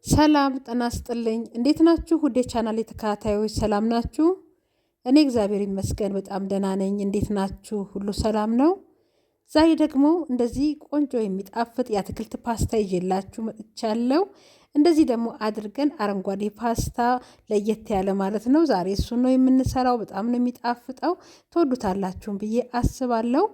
ሰላም ጤና ይስጥልኝ እንዴት ናችሁ? ውዴ ቻናሌ ተከታታዮች ሰላም ናችሁ? እኔ እግዚአብሔር ይመስገን በጣም ደህና ነኝ። እንዴት ናችሁ? ሁሉ ሰላም ነው? ዛሬ ደግሞ እንደዚህ ቆንጆ የሚጣፍጥ የአትክልት ፓስታ ይዤላችሁ መጥቻለሁ። እንደዚህ ደግሞ አድርገን አረንጓዴ ፓስታ ለየት ያለ ማለት ነው። ዛሬ እሱን ነው የምንሰራው። በጣም ነው የሚጣፍጠው። ትወዱታላችሁም ብዬ አስባለሁ።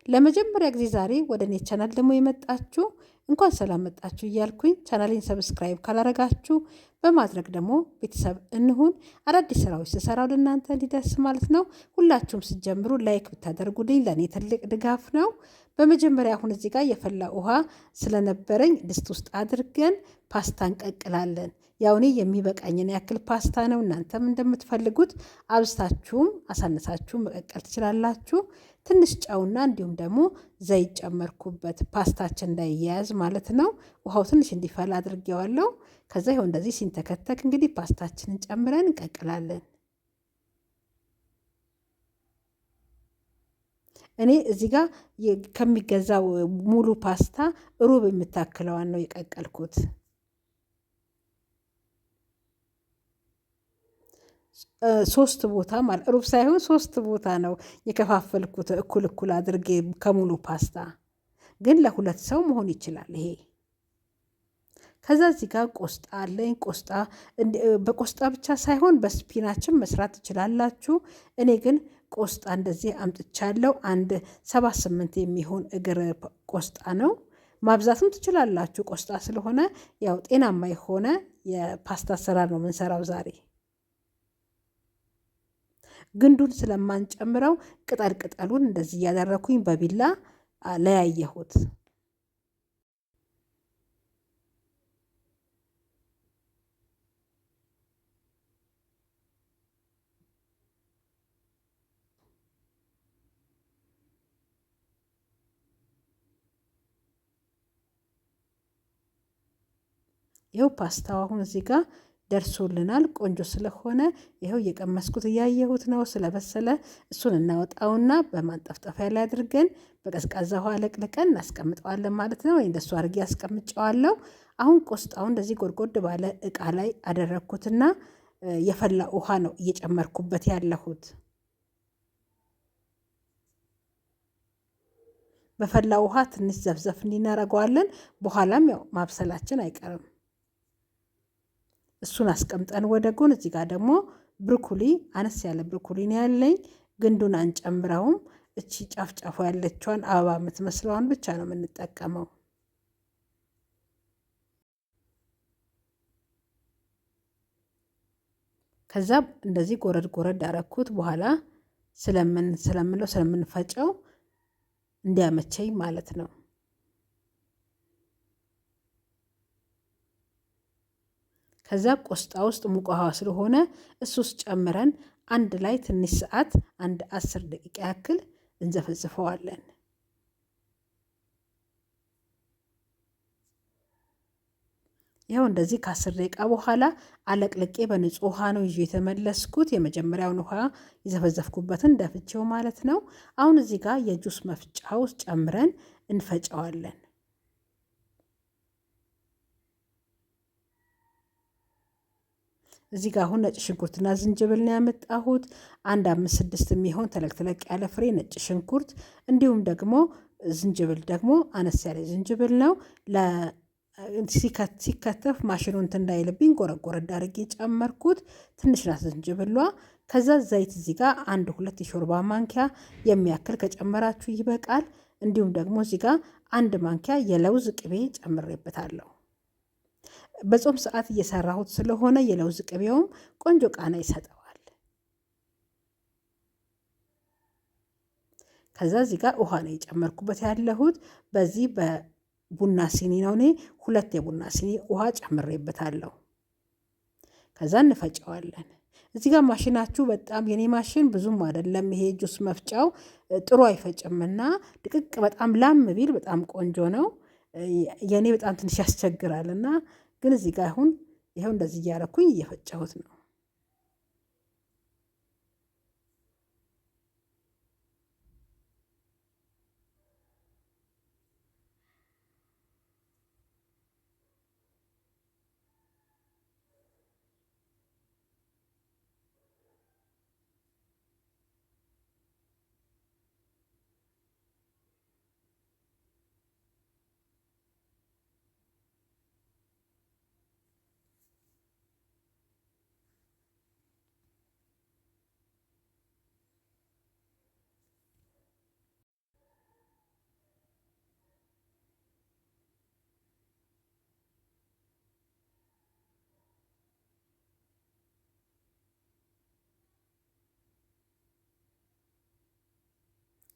ለመጀመሪያ ጊዜ ዛሬ ወደ እኔ ቻናል ደግሞ የመጣችሁ እንኳን ሰላም መጣችሁ እያልኩኝ ቻናሌን ሰብስክራይብ ካላረጋችሁ በማድረግ ደግሞ ቤተሰብ እንሁን። አዳዲስ ስራዎች ስሰራ ወደ እናንተ እንዲደርስ ማለት ነው። ሁላችሁም ስትጀምሩ ላይክ ብታደርጉልኝ ለእኔ ትልቅ ድጋፍ ነው። በመጀመሪያ አሁን እዚህ ጋር የፈላ ውሃ ስለነበረኝ ድስት ውስጥ አድርገን ፓስታ እንቀቅላለን። ያው እኔ የሚበቃኝን ያክል ፓስታ ነው። እናንተም እንደምትፈልጉት አብዝታችሁም አሳነሳችሁም መቀቀል ትችላላችሁ። ትንሽ ጨውና እንዲሁም ደግሞ ዘይት ጨመርኩበት ፓስታችን እንዳይያያዝ ማለት ነው። ውሃው ትንሽ እንዲፈላ አድርጌዋለሁ። ከዛ ይኸው እንደዚህ ሲንተከተክ እንግዲህ ፓስታችንን ጨምረን እንቀቅላለን። እኔ እዚህ ጋር ከሚገዛው ሙሉ ፓስታ ሩብ የምታክለዋን ነው የቀቀልኩት። ሶስት ቦታ ማለት ሩብ ሳይሆን ሶስት ቦታ ነው የከፋፈልኩት እኩል እኩል አድርጌ ከሙሉ ፓስታ ግን ለሁለት ሰው መሆን ይችላል ይሄ። ከዛ እዚህ ጋር ቆስጣ አለኝ። ቆስጣ በቆስጣ ብቻ ሳይሆን በስፒናችን መስራት ትችላላችሁ። እኔ ግን ቆስጣ እንደዚህ አምጥቻለሁ። አንድ 7-8 የሚሆን እግር ቆስጣ ነው። ማብዛትም ትችላላችሁ። ቆስጣ ስለሆነ ያው ጤናማ የሆነ የፓስታ አሰራር ነው የምንሰራው ዛሬ። ግንዱን ስለማንጨምረው ቅጠል ቅጠሉን እንደዚህ እያደረኩኝ በቢላ ለያየሁት። ይኸው ፓስታው አሁን እዚህ ጋር ደርሶልናል። ቆንጆ ስለሆነ ይኸው እየቀመስኩት እያየሁት ነው። ስለበሰለ እሱን እናወጣውና በማንጠፍጠፊያ ላይ አድርገን በቀዝቃዛ ውሃ ለቅልቀን እናስቀምጠዋለን ማለት ነው። ወይ እንደሱ አድርጌ አስቀምጨዋለሁ። አሁን ቆስጣውን እንደዚህ ጎድጎድ ባለ እቃ ላይ አደረግኩትና የፈላ ውሃ ነው እየጨመርኩበት ያለሁት። በፈላ ውሃ ትንሽ ዘፍዘፍ እንዲናረገዋለን። በኋላም ያው ማብሰላችን አይቀርም። እሱን አስቀምጠን ወደ ጎን እዚህ ጋር ደግሞ ብርኩሊ አነስ ያለ ብርኩሊ ነው ያለኝ። ግንዱን አንጨምረውም። እቺ ጫፍ ጫፏ ያለችዋን አበባ የምትመስለዋን ብቻ ነው የምንጠቀመው። ከዛ እንደዚህ ጎረድ ጎረድ አረኩት። በኋላ ስለምንፈጨው እንዲያመቸኝ ማለት ነው። ከዛ ቆስጣ ውስጥ ሙቅ ውሃ ስለሆነ እሱ ውስጥ ጨምረን አንድ ላይ ትንሽ ሰዓት አንድ 10 ደቂቃ ያክል እንዘፈዝፈዋለን። ይኸው እንደዚህ ከ10 ደቂቃ በኋላ አለቅልቄ በንጹህ ውሃ ነው ይዤ የተመለስኩት። የመጀመሪያውን ውሃ የዘፈዘፍኩበትን ደፍቼው ማለት ነው። አሁን እዚህ ጋር የጁስ መፍጫ ውስጥ ጨምረን እንፈጨዋለን። እዚህ ጋር አሁን ነጭ ሽንኩርትና ዝንጅብል ነው ያመጣሁት። አንድ 5-6 የሚሆን ተለቅ ተለቅ ያለ ፍሬ ነጭ ሽንኩርት እንዲሁም ደግሞ ዝንጅብል ደግሞ አነስ ያለ ዝንጅብል ነው። ሲከተፍ ማሽኑ እንትን እንዳይልብኝ ጎረድ አድርጌ ጨመርኩት። ትንሽ ናት ዝንጅብሏ። ከዛ ዘይት እዚህ ጋር 1-2 የሾርባ ማንኪያ የሚያክል ከጨመራችሁ ይበቃል። እንዲሁም ደግሞ እዚህ ጋር 1 ማንኪያ የለውዝ ቅቤ ጨምሬበታለሁ። በጾም ሰዓት እየሰራሁት ስለሆነ የለውዝ ቅቤውም ቆንጆ ቃና ይሰጠዋል። ከዛ እዚህ ጋር ውሃ ነው የጨመርኩበት ያለሁት። በዚህ በቡና ሲኒ ነው። እኔ 2 የቡና ሲኒ ውሃ ጨምሬበታለሁ። ከዛ እንፈጨዋለን። እዚህ ጋር ማሽናችሁ በጣም የኔ ማሽን ብዙም አይደለም። ይሄ ጁስ መፍጫው ጥሩ አይፈጭምና ድቅቅ በጣም ላም ቢል በጣም ቆንጆ ነው። የኔ በጣም ትንሽ ያስቸግራልና ግን እዚህ ጋር አሁን ይኸው እንደዚህ እያረኩኝ እየፈጨሁት ነው።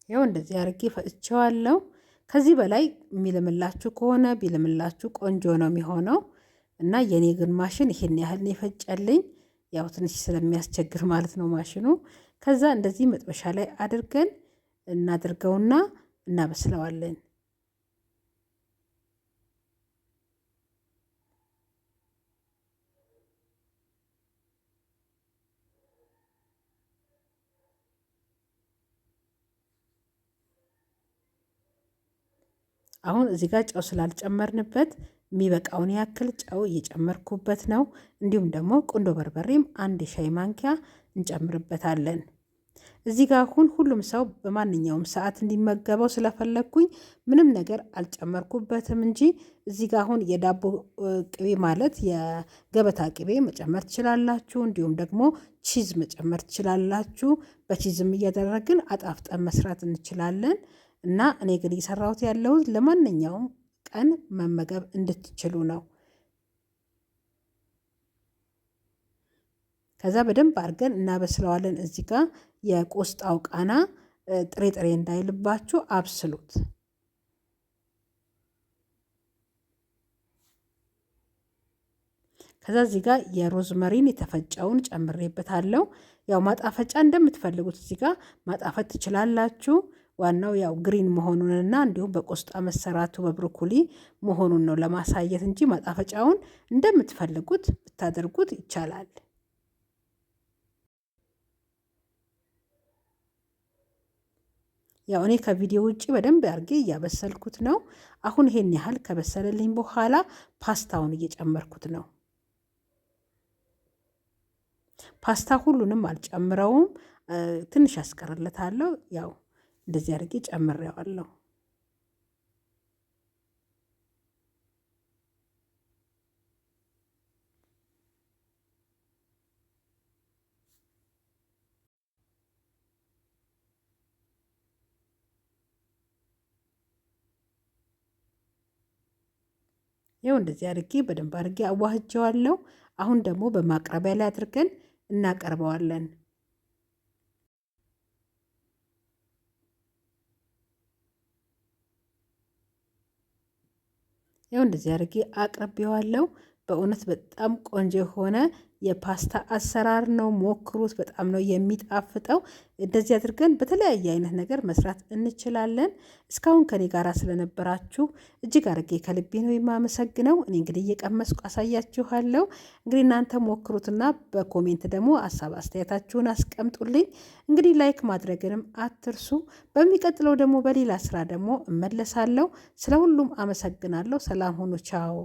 ያው እንደዚህ አድርጌ ፈጭቼዋለሁ። ከዚህ በላይ የሚልምላችሁ ከሆነ ቢልምላችሁ ቆንጆ ነው የሚሆነው እና የኔ ግን ማሽን ይሄን ያህል ነው የፈጨልኝ። ያው ትንሽ ስለሚያስቸግር ማለት ነው ማሽኑ። ከዛ እንደዚህ መጥበሻ ላይ አድርገን እናድርገውና እናበስለዋለን። አሁን እዚህ ጋር ጨው ስላልጨመርንበት የሚበቃውን ያክል ጨው እየጨመርኩበት ነው። እንዲሁም ደግሞ ቁንዶ በርበሬም አንድ የሻይ ማንኪያ እንጨምርበታለን። እዚህ ጋር አሁን ሁሉም ሰው በማንኛውም ሰዓት እንዲመገበው ስለፈለግኩኝ ምንም ነገር አልጨመርኩበትም እንጂ እዚህ ጋር አሁን የዳቦ ቅቤ ማለት የገበታ ቅቤ መጨመር ትችላላችሁ። እንዲሁም ደግሞ ቺዝ መጨመር ትችላላችሁ። በቺዝም እያደረግን አጣፍጠን መስራት እንችላለን። እና እኔ ግን እየሰራሁት ያለሁት ለማንኛውም ቀን መመገብ እንድትችሉ ነው። ከዛ በደንብ አድርገን እናበስለዋለን። እዚህ ጋር የቆስጣው ቃና ጥሬ ጥሬ እንዳይልባችሁ አብስሉት። ከዛ እዚህ ጋር የሮዝመሪን የተፈጨውን ጨምሬበታለሁ። ያው ማጣፈጫ እንደምትፈልጉት እዚህ ጋር ማጣፈጥ ትችላላችሁ። ዋናው ያው ግሪን መሆኑንና እንዲሁም በቆስጣ መሰራቱ በብሮኮሊ መሆኑን ነው ለማሳየት እንጂ ማጣፈጫውን እንደምትፈልጉት ብታደርጉት ይቻላል። ያው እኔ ከቪዲዮ ውጪ በደንብ አድርጌ እያበሰልኩት ነው። አሁን ይሄን ያህል ከበሰለልኝ በኋላ ፓስታውን እየጨመርኩት ነው። ፓስታ ሁሉንም አልጨምረውም፣ ትንሽ አስቀርለታለሁ። ያው እንደዚህ አድርጌ ጨምሬዋለሁ። ይኸው እንደዚህ አድርጌ በደንብ አድርጌ አዋህጀዋለሁ። አሁን ደግሞ በማቅረቢያ ላይ አድርገን እናቀርበዋለን። ይኸው እንደዚህ አድርጌ አቅርቤዋለሁ። በእውነት በጣም ቆንጆ የሆነ የፓስታ አሰራር ነው። ሞክሩት፣ በጣም ነው የሚጣፍጠው። እንደዚህ አድርገን በተለያየ አይነት ነገር መስራት እንችላለን። እስካሁን ከኔ ጋር ስለነበራችሁ እጅግ አድርጌ ከልቤ ነው የማመሰግነው። እኔ እንግዲህ እየቀመስኩ አሳያችኋለሁ። እንግዲህ እናንተ ሞክሩትና በኮሜንት ደግሞ ሀሳብ አስተያየታችሁን አስቀምጡልኝ። እንግዲህ ላይክ ማድረግንም አትርሱ። በሚቀጥለው ደግሞ በሌላ ስራ ደግሞ እመለሳለሁ። ስለ ሁሉም አመሰግናለሁ። ሰላም ሁኑ። ቻው